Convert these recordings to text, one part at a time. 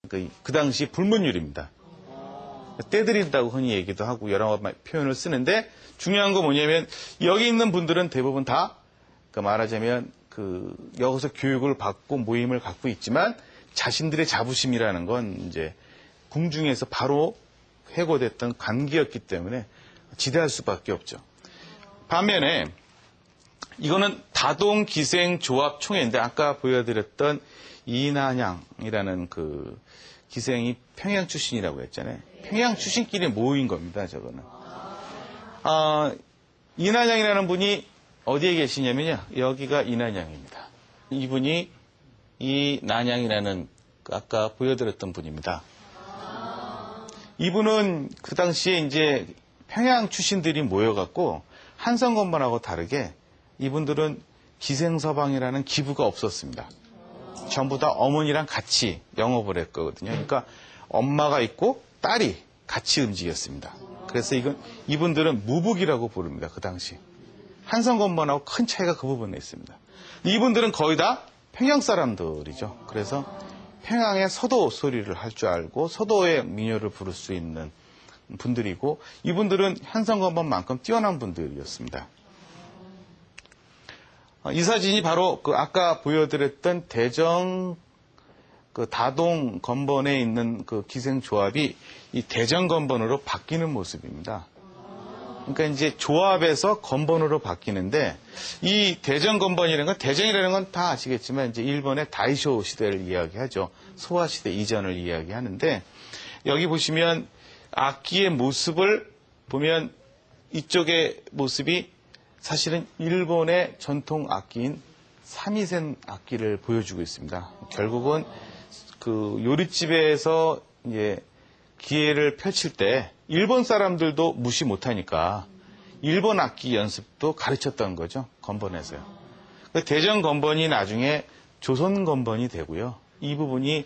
그 당시 불문율입니다. 떼들인다고 흔히 얘기도 하고 여러 표현을 쓰는데 중요한 건 뭐냐면 여기 있는 분들은 대부분 다 말하자면 여기서 교육을 받고 모임을 갖고 있지만 자신들의 자부심이라는 건 이제 궁중에서 바로 해고됐던 관계였기 때문에 지대할 수밖에 없죠. 반면에 이거는 다동기생조합 총회인데 아까 보여드렸던 이난양이라는 그 기생이 평양 출신이라고 했잖아요. 평양 출신끼리 모인 겁니다. 저거는. 이난양이라는 분이 어디에 계시냐면요. 여기가 이난양입니다. 이분이 이난양이라는 아까 보여드렸던 분입니다. 이분은 그 당시에 이제 평양 출신들이 모여갖고 한성건반하고 다르게 이분들은 기생서방이라는 기부가 없었습니다. 전부 다 어머니랑 같이 영업을 했거든요. 그러니까 엄마가 있고 딸이 같이 움직였습니다. 그래서 이분들은 무북이라고 부릅니다. 그 당시. 한성건반하고 큰 차이가 그 부분에 있습니다. 이분들은 거의 다 평양 사람들이죠. 그래서 평양의 서도 소리를 할 줄 알고 서도의 민요를 부를 수 있는 분들이고 이분들은 한성건반만큼 뛰어난 분들이었습니다. 이 사진이 바로 아까 보여드렸던 대정 다동 건번에 있는 기생조합이 이 대정 건번으로 바뀌는 모습입니다. 그러니까 이제 조합에서 건번으로 바뀌는데 이 대정 건번이라는 건 대정이라는 건 다 아시겠지만 이제 일본의 다이쇼 시대를 이야기하죠. 소화 시대 이전을 이야기하는데 여기 보시면 악기의 모습을 보면 이쪽의 모습이 사실은 일본의 전통 악기인 사미센 악기를 보여주고 있습니다. 결국은 요리집에서 이제 기회를 펼칠 때 일본 사람들도 무시 못하니까 일본 악기 연습도 가르쳤던 거죠. 건번에서요. 대전 건번이 나중에 조선 건번이 되고요. 이 부분이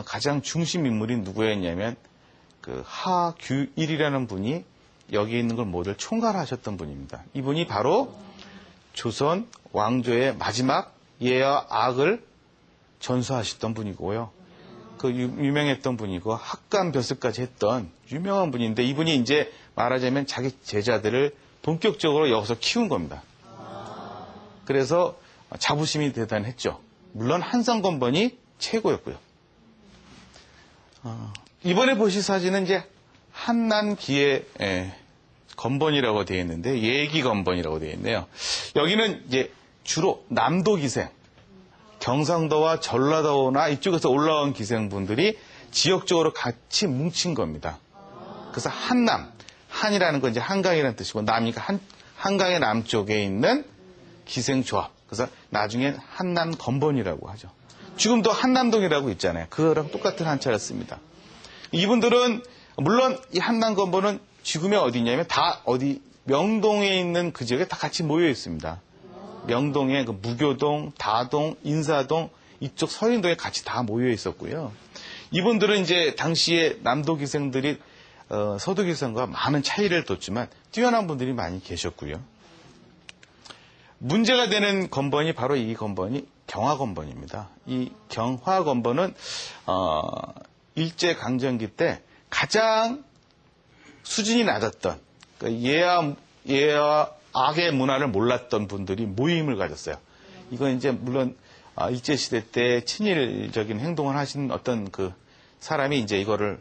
가장 중심 인물이 누구였냐면 하규일이라는 분이 여기 있는 걸 모두 총괄하셨던 분입니다. 이분이 바로 조선 왕조의 마지막 예와 악을 전수하셨던 분이고요. 유명했던 분이고 학감 벼슬까지 했던 유명한 분인데 이분이 이제 말하자면 자기 제자들을 본격적으로 여기서 키운 겁니다. 그래서 자부심이 대단했죠. 물론 한성건번이 최고였고요. 이번에 보실 사진은 이제 한난기의 건번이라고 되어 있는데 예기 건번이라고 되어 있네요. 여기는 이제 주로 남도 기생, 경상도와 전라도나 이쪽에서 올라온 기생분들이 지역적으로 같이 뭉친 겁니다. 그래서 한남, 한이라는 건 이제 한강이라는 뜻이고 남이니까 한강의 남쪽에 있는 기생조합. 그래서 나중엔 한남 건번이라고 하죠. 지금도 한남동이라고 있잖아요. 그거랑 똑같은 한자를 씁니다. 이분들은 물론 이 한남 건번은 지금이 어디냐면 다 어디 명동에 있는 그 지역에 다 같이 모여 있습니다. 명동에 무교동, 다동, 인사동 이쪽 서인동에 같이 다 모여 있었고요. 이분들은 이제 당시에 남도 기생들이 서도 기생과 많은 차이를 뒀지만 뛰어난 분들이 많이 계셨고요. 문제가 되는 건번이 바로 이 건번이 경화건번입니다. 이 경화건번은 일제강점기 때 가장 수준이 낮았던 예와 악의 문화를 몰랐던 분들이 모임을 가졌어요. 이건 이제 물론 일제시대 때 친일적인 행동을 하신 어떤 사람이 이제 이거를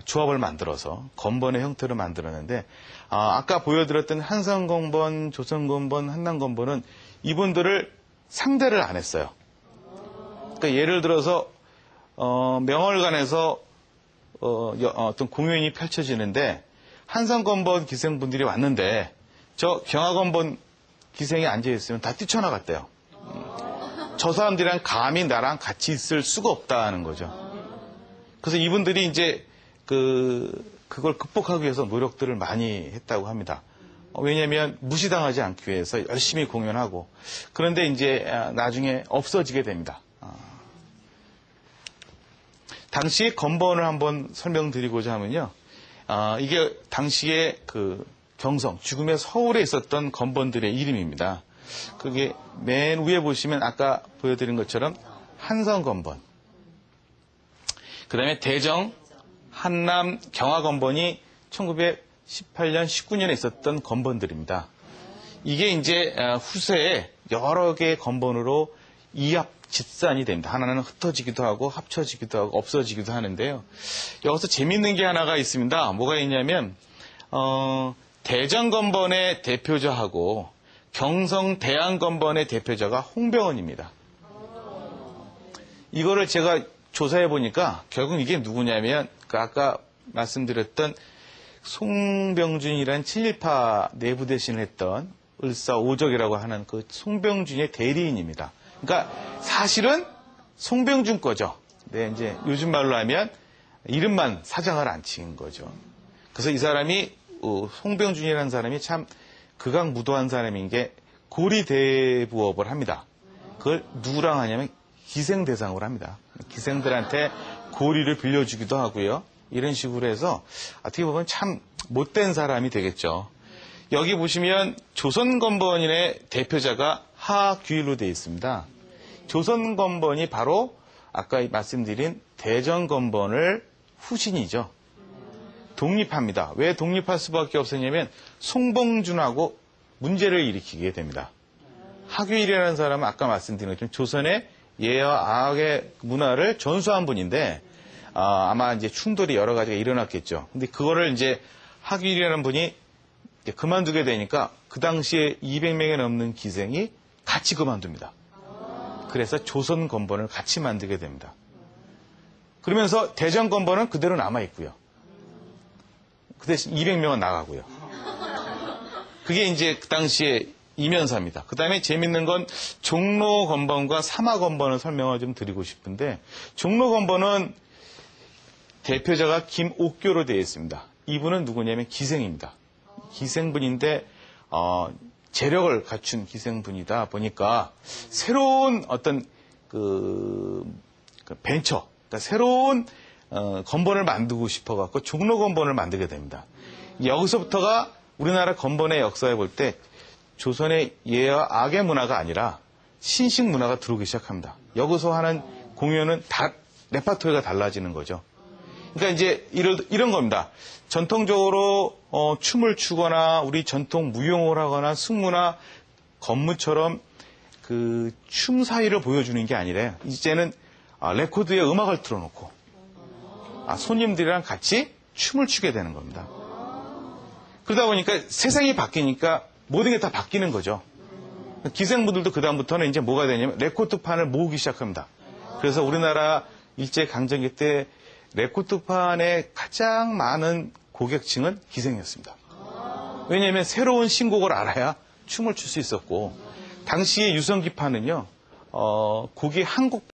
조합을 만들어서 건번의 형태로 만들었는데 아까 보여드렸던 한성건번, 조선건번, 한남건번은 이분들을 상대를 안 했어요. 그러니까 예를 들어서 명월관에서 어떤 공연이 펼쳐지는데 한성건번 기생분들이 왔는데 저 경화건번 기생이 앉아있으면 다 뛰쳐나갔대요. 저 사람들이랑 감히 나랑 같이 있을 수가 없다는 거죠. 그래서 이분들이 이제 그걸 극복하기 위해서 노력들을 많이 했다고 합니다. 왜냐하면 무시당하지 않기 위해서 열심히 공연하고 그런데 이제 나중에 없어지게 됩니다. 당시 건번을 한번 설명드리고자 하면요. 이게 당시에 경성, 죽음의 서울에 있었던 건번들의 이름입니다. 그게 맨 위에 보시면 아까 보여드린 것처럼 한성건번. 그 다음에 대정, 한남, 경화 건번이 1918년, 19년에 있었던 건번들입니다. 이게 이제 후세에 여러 개의 건번으로 이합 집산이 됩니다. 하나는 흩어지기도 하고 합쳐지기도 하고 없어지기도 하는데요. 여기서 재밌는 게 하나가 있습니다. 뭐가 있냐면 대전건번의 대표자하고 경성 대안건번의 대표자가 홍병언입니다. 이거를 제가 조사해 보니까 결국 이게 누구냐면 아까 말씀드렸던 송병준이라는 친일파 내부 대신을 했던 을사오적이라고 하는 그 송병준의 대리인입니다. 그러니까 사실은 송병준 거죠. 네, 이제 요즘 말로 하면 이름만 사장을 안 친 거죠. 그래서 이 사람이 송병준이라는 사람이 참 극악무도한 사람인 게 고리대부업을 합니다. 그걸 누구랑 하냐면 기생대상으로 합니다. 기생들한테 고리를 빌려주기도 하고요. 이런 식으로 해서 어떻게 보면 참 못된 사람이 되겠죠. 여기 보시면 조선건번인의 대표자가 하규일로 되어 있습니다. 조선건번이 바로 아까 말씀드린 대전건번을 후신이죠. 독립합니다. 왜 독립할 수밖에 없었냐면 송봉준하고 문제를 일으키게 됩니다. 하규일이라는 사람은 아까 말씀드린 것처럼 조선의 예와 악의 문화를 전수한 분인데 아마 이제 충돌이 여러 가지가 일어났겠죠. 근데 그거를 이제 하규일이라는 분이 이제 그만두게 되니까 그 당시에 200명이 넘는 기생이 같이 그만둡니다. 그래서 조선건번을 같이 만들게 됩니다. 그러면서 대전건번은 그대로 남아있고요. 그 대신 200명은 나가고요. 그게 이제 그 당시에 이면사입니다. 그 다음에 재밌는 건 종로건번과 삼화건번을 설명을 좀 드리고 싶은데 종로건번은 대표자가 김옥교로 되어 있습니다. 이분은 누구냐면 기생입니다. 기생분인데 재력을 갖춘 기생분이다 보니까 새로운 어떤 그 벤처, 그러니까 새로운 건번을 만들고 싶어갖고 종로건번을 만들게 됩니다. 여기서부터가 우리나라 건번의 역사에 볼 때 조선의 예와 악의 문화가 아니라 신식 문화가 들어오기 시작합니다. 여기서 하는 공연은 다 레파토리가 달라지는 거죠. 그러니까 이제 이런 겁니다. 전통적으로 춤을 추거나 우리 전통 무용을 하거나 승무나 건무처럼 그 춤 사이를 보여주는 게 아니라 이제는 레코드에 음악을 틀어놓고 손님들이랑 같이 춤을 추게 되는 겁니다. 그러다 보니까 세상이 바뀌니까 모든 게 다 바뀌는 거죠. 기생분들도 그다음부터는 이제 뭐가 되냐면 레코드판을 모으기 시작합니다. 그래서 우리나라 일제강점기 때 레코드판의 가장 많은 고객층은 기생이었습니다. 왜냐하면 새로운 신곡을 알아야 춤을 출 수 있었고 당시의 유성기판은요 곡이 한 곡